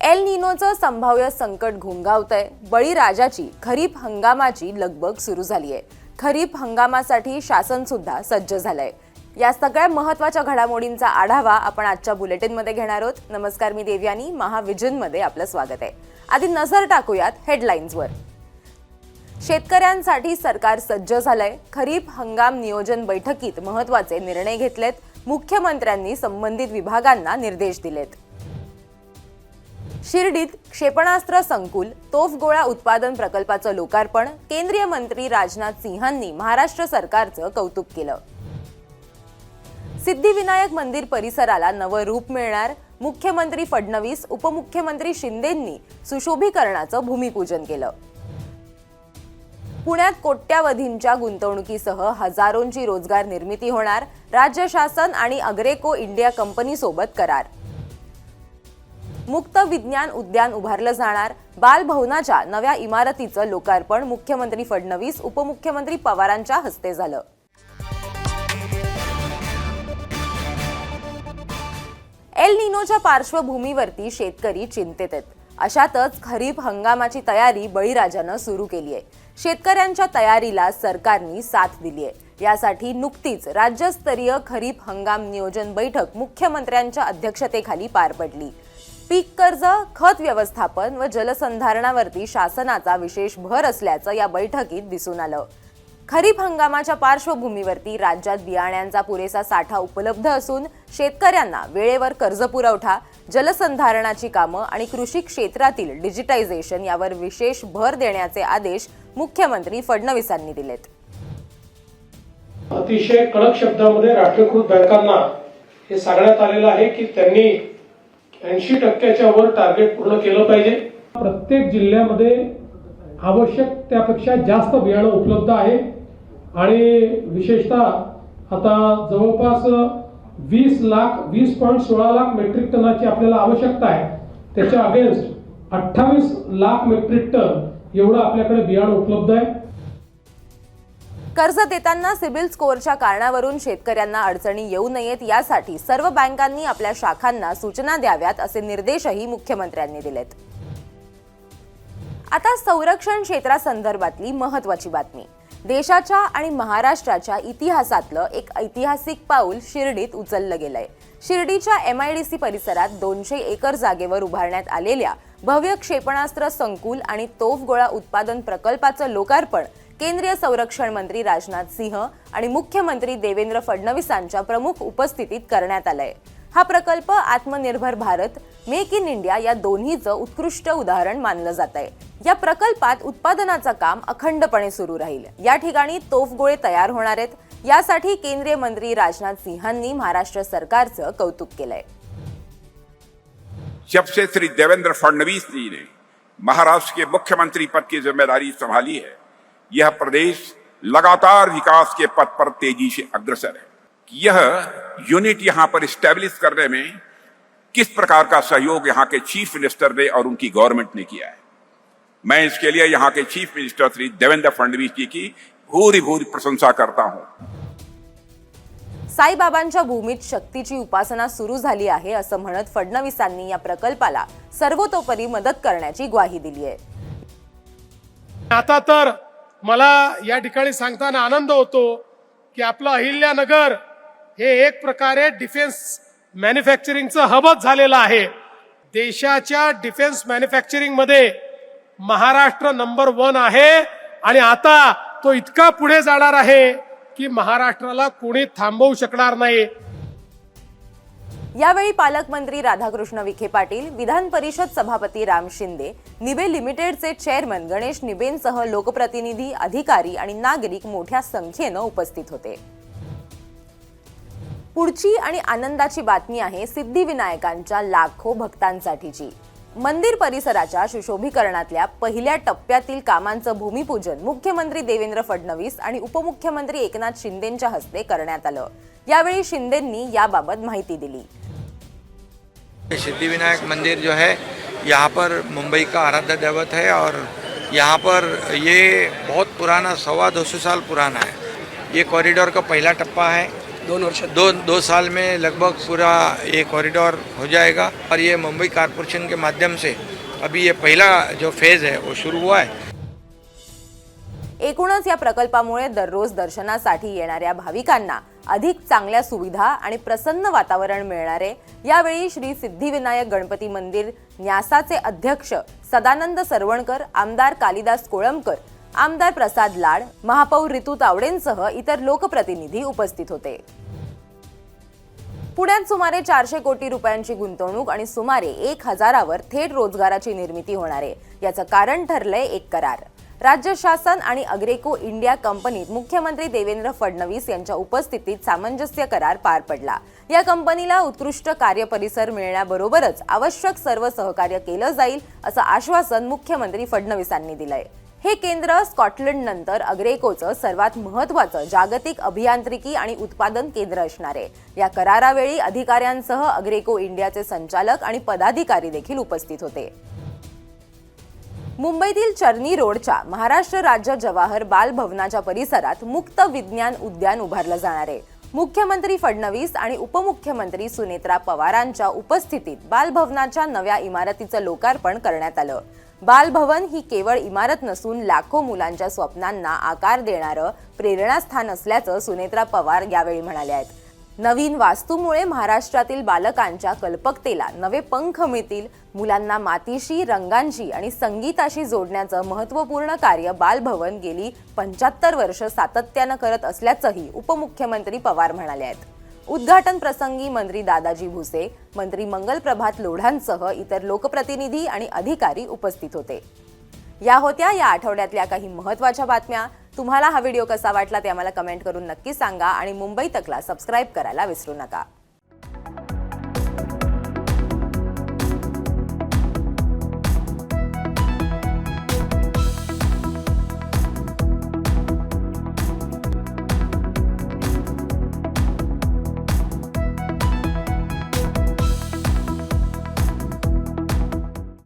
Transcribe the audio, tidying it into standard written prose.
L निनोचं संभाव्य संकट घोंघावतंय. बळीराजाची खरीप हंगामाची लगबग सुरू झाली आहे. खरीप हंगामासाठी शासन सुद्धा सज्ज झालंय. या सगळ्या महत्त्वाच्या घडामोडींचा आढावा आपण आजच्या बुलेटिनमध्ये घेणार आहोत. नमस्कार, मी देवयानी. महाविजनमध्ये आपलं स्वागत आहे. आधी नजर टाकूयात हेडलाईन्सवर. शेतकऱ्यांसाठी सरकार सज्ज झालंय. खरीप हंगाम नियोजन बैठकीत महत्त्वाचे निर्णय घेतलेत. मुख्यमंत्र्यांनी संबंधित विभागांना निर्देश दिलेत. शिर्डीत क्षेपणास्त्र संकुल, तोफगोळा उत्पादन प्रकल्पाचं लोकार्पण. केंद्रीय मंत्री राजनाथ सिंहांनी महाराष्ट्र सरकारचं कौतुक केलं. सिद्धिविनायक मंदिर परिसराला नवं रूप मिळणार. मुख्यमंत्री फडणवीस, उपमुख्यमंत्री शिंदेंनी सुशोभीकरणाचं भूमिपूजन केलं. पुण्यात कोट्यावधींच्या गुंतवणुकीसह हजारोंची रोजगार निर्मिती होणार. राज्य शासन आणि अग्रेको इंडिया कंपनीसोबत करार. मुक्त विज्ञान उद्यान उभारलं जाणार. बालभवनाच्या नव्या इमारतीचं लोकार्पण मुख्यमंत्री फडणवीस, उपमुख्यमंत्री पवारांच्या हस्ते झालं. एल निनोच्या पार्श्वभूमीवरती शेतकरी चिंतेत आहेत. अशातच खरीप हंगामाची तयारी बळीराजानं सुरू केली आहे. शेतकऱ्यांच्या तयारीला सरकारने साथ दिली आहे. यासाठी नुकतीच राज्यस्तरीय खरीप हंगाम नियोजन बैठक मुख्यमंत्र्यांच्या अध्यक्षतेखाली पार पडली. पीक कर्ज, खत व्यवस्थापन व जलसंधारणावरती शासनाचा विशेष भर असल्याचं या बैठकीत दिसून आलं. खरीप हंगामाच्या पार्श्वभूमीवरती राज्यात बियाण्यांचा पुरेसा साठा उपलब्ध असून शेतकऱ्यांना वेळेवर कर्ज पुरवठा, जलसंधारणाची कामं आणि कृषी क्षेत्रातील डिजिटायझेशन यावर विशेष भर देण्याचे आदेश मुख्यमंत्री फडणवीसांनी दिलेत. अतिशय कडक शब्दामध्ये राष्ट्रीयकृत बँकांना हे सांगण्यात आलेलं आहे की त्यांनी 80% वर टार्गेट पूर्ण केलं पाहिजे. प्रत्येक जिल्ह्यामध्ये आवश्यक त्यापेक्षा जास्त बियाणं उपलब्ध आहे आणि विशेषतः आता जवळपास 20.16 लाख मेट्रिक टनाची आपल्याला आवश्यकता आहे. त्याच्या अगेन्स्ट 28 लाख मेट्रिक टन एवढं आपल्याकडे बियाणं उपलब्ध आहे. कर्ज देताना सिबिल स्कोअरच्या कारणावरून शेतकऱ्यांना अडचणी येऊ नयेत यासाठी सर्व बँकांनी आपल्या शाखांना सूचना द्याव्यात असे निर्देशही मुख्यमंत्र्यांनी दिलेत. आता संरक्षण क्षेत्रासंदर्भातली महत्त्वाची बातमी. देशाच्या आणि महाराष्ट्राच्या इतिहासातलं एक ऐतिहासिक पाऊल शिर्डीत उचललं गेलंय. शिर्डीच्या MIDC परिसरात 200 एकर जागेवर उभारण्यात आलेल्या भव्य क्षेपणास्त्र संकुल आणि तोफगोळा उत्पादन प्रकल्पाचं लोकार्पण केंद्रीय संरक्षण मंत्री राजनाथ सिंह आणि मुख्यमंत्री देवेंद्र फडणवीसांच्या प्रमुख उपस्थितीत करण्यात आलाय. हा प्रकल्प आत्मनिर्भर भारत, मेक इन इंडिया या दोन्हीचं उत्कृष्ट उदाहरण मानलं जात आहे. या प्रकल्पात उत्पादनाचं काम अखंडपणे सुरू राहील. या ठिकाणी तोफगोळे तयार होणार आहेत. यासाठी केंद्रीय मंत्री राजनाथ सिंहांनी महाराष्ट्र सरकारचं कौतुक केलंय. जब से श्री देवेंद्र फडणवीस जी ने महाराष्ट्र के मुख्यमंत्री पद की जिम्मेदारी संभाली है, यह प्रदेश लगातार विकास के पथ पर तेजी से अग्रसर है. यह यूनिट यहां पर स्टैब्लिश करने में किस प्रकार का सहयोग यहां के चीफ मिनिस्टर ने और उनकी गवर्नमेंट ने किया है, मैं इसके लिए यहां के चीफ मिनिस्टर श्री देवेंद्र फडणवीस जी की भूरी प्रशंसा करता हूं. साईबाबांच्या भूमीत शक्तीची उपासना सुरू झाली आहे असं म्हणत फडणवीसांनी या प्रकल्पाला सर्वतोपरी मदत करण्याची ग्वाही दिली आहे. आता तर मला या ठिकाणी सांगताना आनंद होतो की आपलं अहिल्यानगर हे एक प्रकारे डिफेन्स मॅन्युफॅक्चरिंगचं हबच झालेलं आहे. देशाच्या डिफेन्स मॅन्युफॅक्चरिंग मध्ये महाराष्ट्र नंबर 1 आहे आणि आता तो इतका पुढे जाणार आहे की महाराष्ट्राला कोणी थांबवू शकणार नाही. यावेळी पालकमंत्री राधाकृष्ण विखे पाटील, विधान परिषद सभापती राम शिंदे, निबे लिमिटेडचे चेअरमन गणेश निबेंसह लोकप्रतिनिधी, अधिकारी आणि नागरिक मोठ्या संख्येनं उपस्थित होते. पुढची आणि आनंदाची बातमी आहे सिद्धिविनायकांच्या लाखो भक्तांसाठीची. मंदिर परिसराच्या सुशोभीकरणातल्या पहिल्या टप्प्यातील कामांचं भूमिपूजन मुख्यमंत्री देवेंद्र फडणवीस आणि उपमुख्यमंत्री एकनाथ शिंदेंच्या हस्ते करण्यात आलं. यावेळी शिंदेंनी याबाबत माहिती दिली. सिद्धिविनायक मंदिर जो है यहाँ पर मुंबई का आराध्य दैवत है और यहाँ पर ये बहुत पुराना 225 साल पुराना है. ये कॉरिडोर का पहला टप्पा है. 2 वर्षात दो साल में लगभग पूरा ये कॉरिडोर हो जाएगा और ये मुंबई कॉरपोरेशन के माध्यम से अभी ये पहला जो फेज़ है वो शुरू हुआ है। एकूणच या प्रकल्पामुळे दररोज दर्शनासाठी येणाऱ्या भाविकांना अधिक चांगल्या सुविधा आणि प्रसन्न वातावरण मिळणार आहे। यावेळी श्री सिद्धिविनायक गणपती मंदिर न्यासाचे अध्यक्ष सदानंद सरवणकर, आमदार कालिदास कोळंबकर, आमदार प्रसाद लाड, महापौर रितू तावडेंसह इतर लोकप्रतिनिधी उपस्थित होते। पुण्यात सुमारे 400 कोटी रुपयांची गुंतवणूक आणि सुमारे 1000वर थेट रोजगाराची निर्मिती होणार आहे। याचं कारण ठरलंय एक करार। राज्य शासन आणि अग्रेको इंडिया कंपनीत मुख्यमंत्री देवेंद्र फडणवीस यांच्या उपस्थितीत सामंजस्य करार पार पडला। या कंपनीला उत्कृष्ट कार्यपरिसर मिळण्याबरोबरच आवश्यक सर्व सहकार्य केलं जाईल असं आश्वासन मुख्यमंत्री फडणवीसांनी दिलंय। हे केंद्र स्कॉटलंड नंतर अग्रेकोचं सर्वात महत्त्वाचं जागतिक अभियांत्रिकी आणि उत्पादन केंद्र असणार आहे। या करारावेळी अधिकाऱ्यांसह अग्रेको इंडियाचे संचालक आणि पदाधिकारी देखील उपस्थित होते। मुंबईतील चर्नी रोडच्या महाराष्ट्र राज्य जवाहर बाल भवनाच्या परिसरात मुक्त विज्ञान उद्यान उभारलं जाणार आहे। मुख्यमंत्री फडणवीस आणि उपमुख्यमंत्री सुनेत्रा पवारांच्या उपस्थितीत बालभवनाच्या नव्या इमारतीचं लोकार्पण करण्यात आलं। बालभवन ही केवळ इमारत नसून लाखो मुलांच्या स्वप्नांना आकार देणारं प्रेरणास्थान असल्याचं सुनेत्रा पवार यावेळी म्हणाल्या आहेत। नवीन वास्तूमुळे महाराष्ट्रातील बालकांच्या कल्पकतेला नवे पंख मिळतील। मुलांना मातीशी, रंगांशी आणि संगीताशी जोडण्याचं महत्त्वपूर्ण कार्य बालभवन गेली 75 वर्ष सातत्यानं करत असल्याचंही उपमुख्यमंत्री पवार म्हणाले आहेत। उद्घाटन प्रसंगी मंत्री दादाजी भुसे, मंत्री मंगलप्रभात लोढांसह इतर लोकप्रतिनिधी आणि अधिकारी उपस्थित होते। या होत्या या आठवड्यातल्या काही महत्त्वाच्या बातम्या। तुम्हाला हा व्हिडिओ कसा वाटला ते आम्हाला कमेंट करून नक्की सांगा आणि मुंबई तकला सबस्क्राइब करायला विसरू नका।